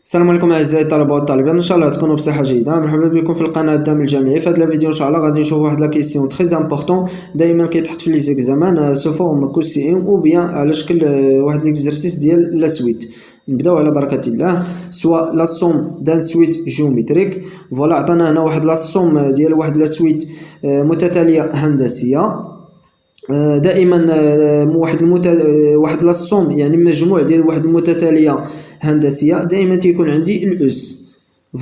السلام عليكم اعزائي الطلبه والطالبات، ان شاء الله تكونوا بصحه جيده. مرحبا بكم في القناه الدعم الجامعي. في هذا الفيديو ان شاء الله غادي نشوفوا واحد لا كيسيون تري امبورطون دائما كيتحط في لي زيكزامان سو فورم كوسي او بيان على شكل واحد ليكزرسيس ديال لا سويت. نبداو على بركه الله. سوا لا سوم دان سويت جيومتريك، فوالا عطانا هنا واحد لا سوم ديال واحد لا سويت متتاليه هندسيه. دائما واحد لا سوم يعني مجموع ديال واحد المتتاليه هندسيه دائما تيكون عندي الاس.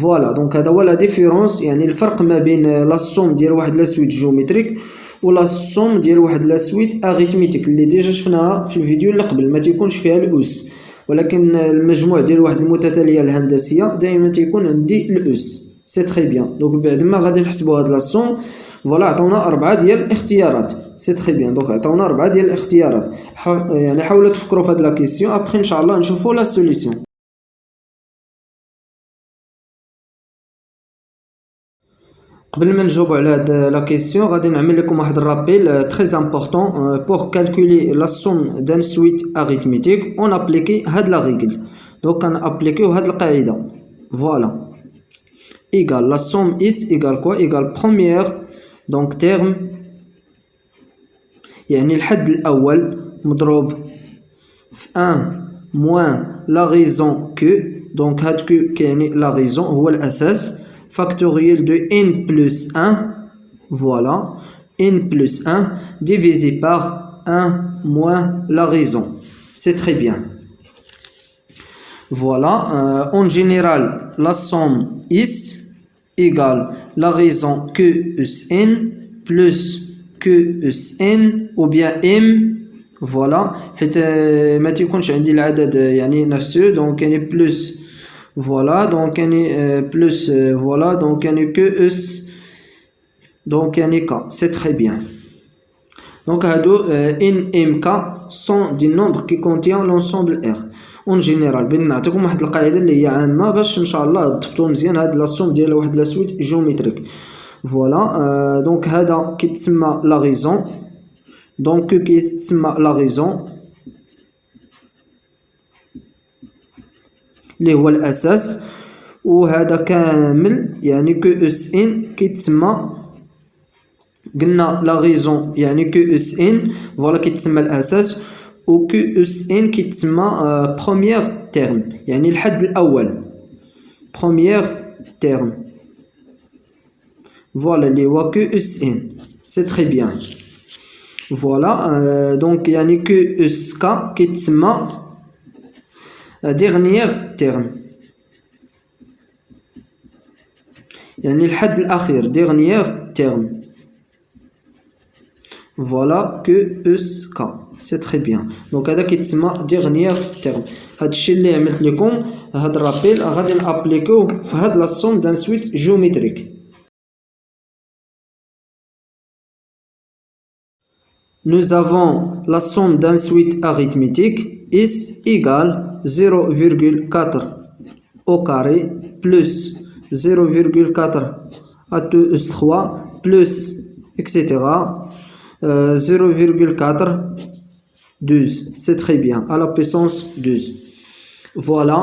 فوالا دونك هذا هو لا ديفيرونس، يعني الفرق ما بين لا سوم ديال واحد لا سويت جيومتريك ولا سوم ديال واحد لا سويت اريتميتيك اللي ديجا شفناها في الفيديو اللي قبل، ما تيكونش فيها الاس، ولكن المجموع ديال واحد المتتاليه الهندسيه دائما تيكون عندي الاس. سي تري بيان. دونك بعد ما غادي نحسبوا هاد لا سوم، فوالا عطاونا 4 ديال الاختيارات. سي تري بيان. دونك عطاونا 4 ديال الاختيارات، يعني حاولوا تفكروا في هاد لا كيسيون ابخي ان شاء الله نشوفوا لا سوليسيون. قبل ما نجاوبوا على هاد لا كيسيون غادي نعمل لكم واحد الرابيل تري امبورطون. بور كالكولي لا سوم دان سويت اريتميتيك اون ابليكي هاد لا ريغل. دونك كنابليكيو هاد القاعده. فوالا ايغال لا سوم اس ايغال كوا ايغال بروميير دونك تيرم، يعني الحد الاول مضروب في 1 موان لا ريزون كو. دونك هاد كو كيعني لا ريزون هو الاساس، فاكتوريال دو n plus 1. Voilà, n plus 1 divisé par 1 moins la raison. C'est très bien. Voilà, en général, la somme is égale la raison que n plus que n ou bien m. Voilà, حيت ما تيكونش عندي العدد يعني نفسه، دونك يعني بلس. Voilà, donc on est plus, voilà, donc on est que S, donc on est K, c'est très bien. Donc N, M, K sont des nombres qui contiennent l'ensemble R. En général, بنعطيكم واحد القاعدة اللي هي عامة باش إن شاء الله تضبطوا مزيان هاد لا سوم ديال واحد لا سويت جيومتريك. فوالا دونك هذا كيتسمى لا ريزون، دونك كيتسمى لا ريزون اللي هو الاساس، وهذا كامل يعني كو اس ان كيتسمى، قلنا لا ريزون يعني كو اس ان فوالا كيتسمى الاساس، و كو اس ان كيتسمى بروميير تيرم يعني الحد الاول، بروميير تيرم. فوالا اللي هو كو اس ان. سي تري بيان. فوالا دونك يعني كو اس كا كيتسمى dernier terme، يعني الحد الأخير dernier terme. Voilà que ESK. C'est très bien. Donc هذا كيتسمى dernier terme. هاد الشي اللي عملت لكم هاد الرابيل غادي نابليكوه في هاد لا سوم دان سويت جيومتريك. Nous avons la somme d'un suite arithmétique is égale 0,4 au carré plus 0,4 à 2s3 plus etc. 0,4 12. C'est très bien, à la puissance 12. Voilà,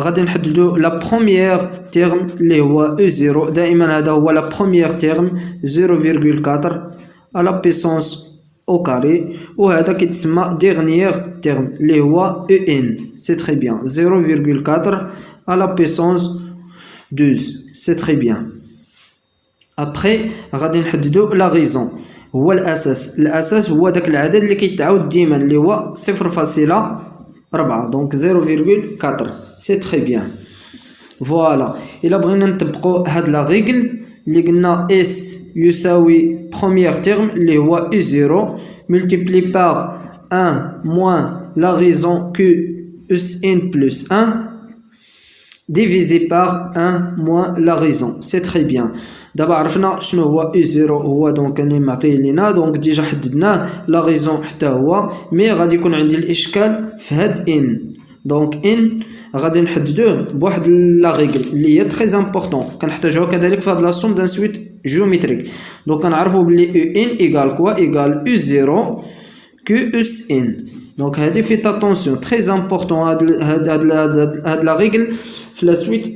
غادي نحددو لا بروميير تيرم اللي هو E0. دائما هذا هو لا بروميير تيرم 0,4 à la puissance au carré، وهذا كيتسمى dernier terme اللي هو en. c'est très bien 0,4 à la puissance 12. c'est très bien. après غادي نحددو لا ريزون، هو الاساس هو داك العدد اللي كيتعاود ديما اللي هو 0.4 دونك 0,4. c'est très bien. فوالا الا بغينا نطبقوا هاد لا ريغل اللي قلنا S يساوي premier terme اللي هو E0 multiplié par 1 moins la raison que Sn plus 1 divisé par 1 moins la raison. C'est très bien. دابا عرفنا شنو هو E0 هو دونك اني معطيه لينا، دونك ديجا حددناه لا ريزون حتى هو، مي غادي يكون عندي الاشكال في هاد ان. دونك ان غادي نحددوه بواحد لا ريغل اللي هي تري امبورطون، كنحتاجوها كذلك في هاد لا سوم دان سويت جيومتريك. دونك كنعرفوا بلي او ان ايغال كوا ايغال او 0 QSN. Donc faites attention, très important à la règle la suite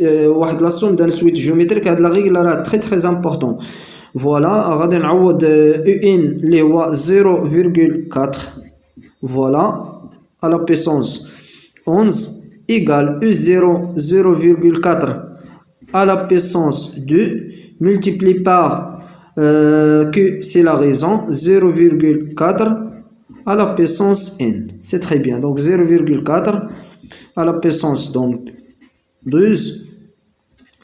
la somme d'une suite géométrique la règle est très très important. Voilà غادي نعوض UN اللي هو 0,4 voilà à la puissance 11 égale U0 0,4 à la puissance 2 multiplié par Q c'est la raison 0,4 à la puissance n. C'est très bien. Donc 0,4 à la puissance donc 12.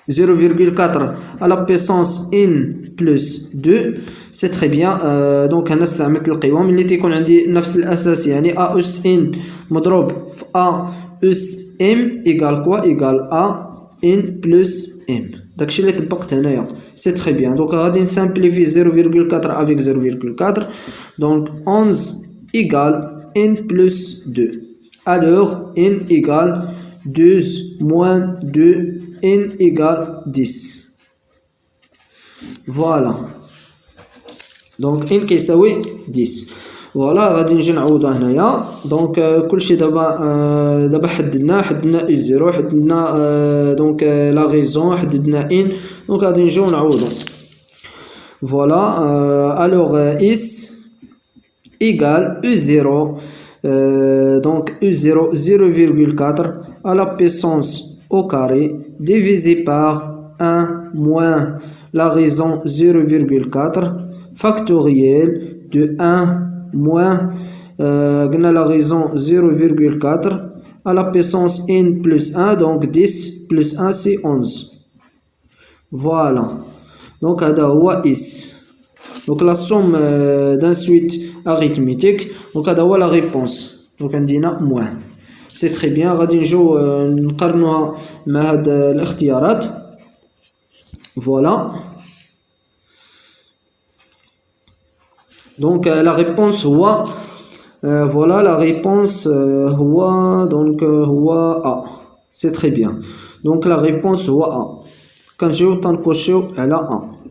0,4 à la puissance n plus 2. C'est très bien. Donc أنا استعملت القوام اللي تيكون عندي نفس الأساس يعني A أس n مضروب في A أس m égale quoi égale A n plus m. داكشي اللي طبقت هنايا. C'est très bien. Donc غادي نسامبليفي 0,4 avec 0,4. Donc 11 égale n plus 2. Alors n égale 12 moins 2, n égale 10. Voilà. Donc n كيساوي 10. فوالا غادي نجي نعوضها هنايا. دونك كلشي دابا حددنا u0 حددنا دونك لا غيزون حددنا n. دونك غادي نجيو نعوضو. فوالا alors is égale U0 donc U0 0,4 à la puissance au carré divisé par 1 moins la raison 0,4 factoriel de 1 moins la raison 0,4 à la puissance n plus 1 donc 10 plus 1 c'est 11. Voilà. Donc هذا هو is. Donc la somme d'un suite arithmétique. Donc هذا هو la réponse. Donc عندنا moins. C'est très bien. غادي نجيو نقارنوها مع هاد الاختيارات. Voilà. Donc la réponse هو voilà la réponse هو donc هو A. C'est très bien. Donc la réponse هو A. كنجيو تنكوشيو على A.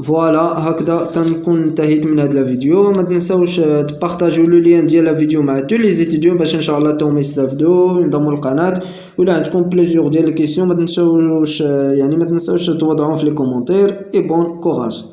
فوالا هكذا تنكون انتهيت من هذا الفيديو. ما تنساوش تبارطاجيو لو لين ديال الفيديو مع تو لي زيتيديون باش ان شاء الله توما يستافدوا ينضموا للقناه. ولا عندكم بليزيور ديال الكيسيون ما تنساوش يعني ما تنساوش توضعوهم في لي كومونتير. اي بون كوراج.